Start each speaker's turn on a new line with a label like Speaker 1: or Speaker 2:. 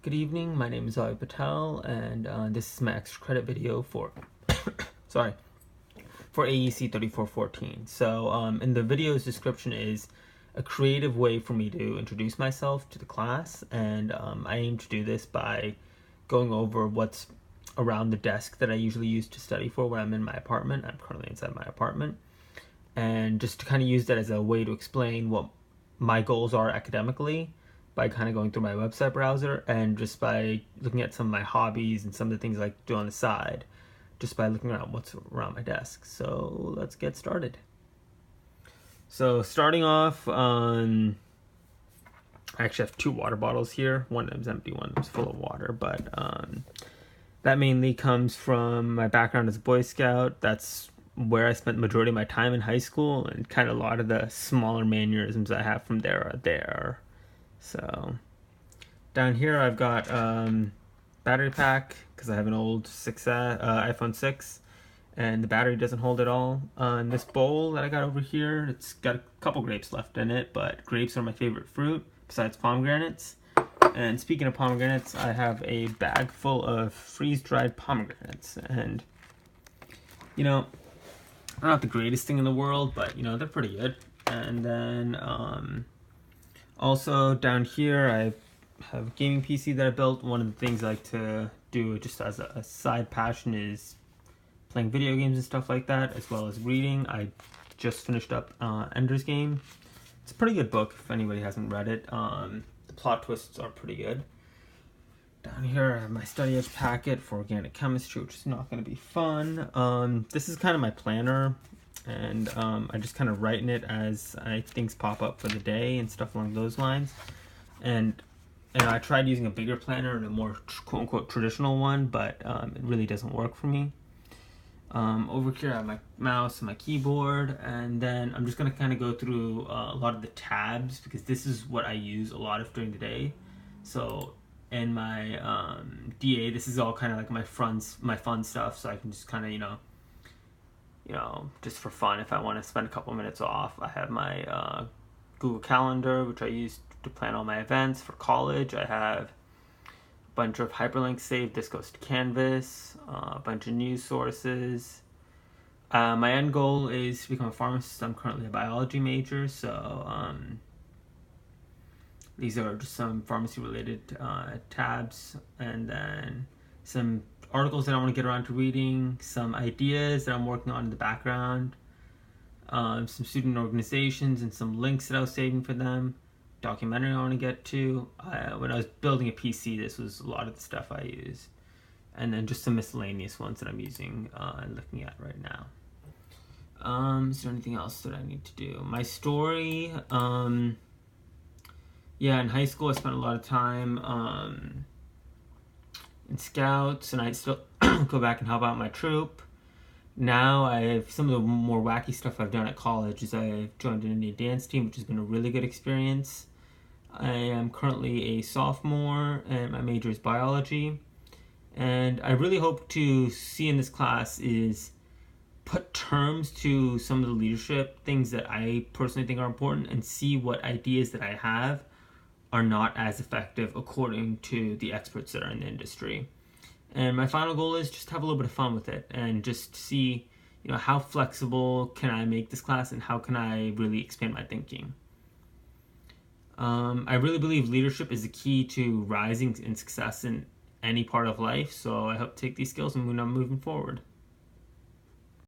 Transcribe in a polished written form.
Speaker 1: Good evening, my name is Ali Patel, and this is my extra credit video for for AEC3414. So in the video's description is a creative way for me to introduce myself to the class, and I aim to do this by going over what's around the desk that I usually use to study for when I'm in my apartment. I'm currently inside my apartment, and just to kind of use that as a way to explain what my goals are academically by kind of going through my website browser, and just by looking at some of my hobbies and some of the things I like to do on the side, just by looking around what's around my desk. So let's get started. So starting off, I actually have two water bottles here. One of them's empty, one of them's full of water, but that mainly comes from my background as a Boy Scout. That's where I spent the majority of my time in high school, and kind of a lot of the smaller mannerisms I have from there are there. So down here I've got battery pack, because I have an old iPhone 6 and the battery doesn't hold at all. And this bowl that I got over here, it's got a couple grapes left in it, but grapes are my favorite fruit besides pomegranates. And speaking of pomegranates, I have a bag full of freeze-dried pomegranates, and you know, they're not the greatest thing in the world, but you know, they're pretty good. And then also down here I have a gaming PC that I built. One of the things I like to do just as a side passion is playing video games and stuff like that, as well as reading. I just finished up Ender's Game. It's a pretty good book if anybody hasn't read it. The plot twists are pretty good. Down here I have my study edge packet for organic chemistry, which is not going to be fun. This is kind of my planner, and I just kind of write in it as things pop up for the day and stuff along those lines. And I tried using a bigger planner and a more quote-unquote traditional one, but it really doesn't work for me. Over here I have my mouse and my keyboard, and then I'm just going to kind of go through a lot of the tabs, because this is what I use a lot of during the day. So in my DA, this is all kind of like my fun stuff, so I can just kind of, you know, just for fun, if I want to spend a couple minutes off. I have my Google Calendar, which I use to plan all my events for college. I have a bunch of hyperlinks saved. This goes to Canvas, a bunch of news sources. My end goal is to become a pharmacist. I'm currently a biology major, so these are just some pharmacy-related tabs, and then some articles that I want to get around to reading, some ideas that I'm working on in the background, some student organizations and some links that I was saving for them, documentary I want to get to. When I was building a PC, this was a lot of the stuff I use, and then just some miscellaneous ones that I'm using and looking at right now. Is there anything else that I need to do? My story, yeah, in high school I spent a lot of time in scouts, and I still go back and help out my troop. Now I have some of the more wacky stuff I've done at college is I've joined an Indian dance team, which has been a really good experience. I am currently a sophomore, and my major is biology. And I really hope to see in this class is put terms to some of the leadership things that I personally think are important, and see what ideas that I have are not as effective according to the experts that are in the industry. And my final goal is just to have a little bit of fun with it, and just see, you know, how flexible can I make this class, and how can I really expand my thinking. I really believe leadership is the key to rising in success in any part of life, so I hope to take these skills and moving forward.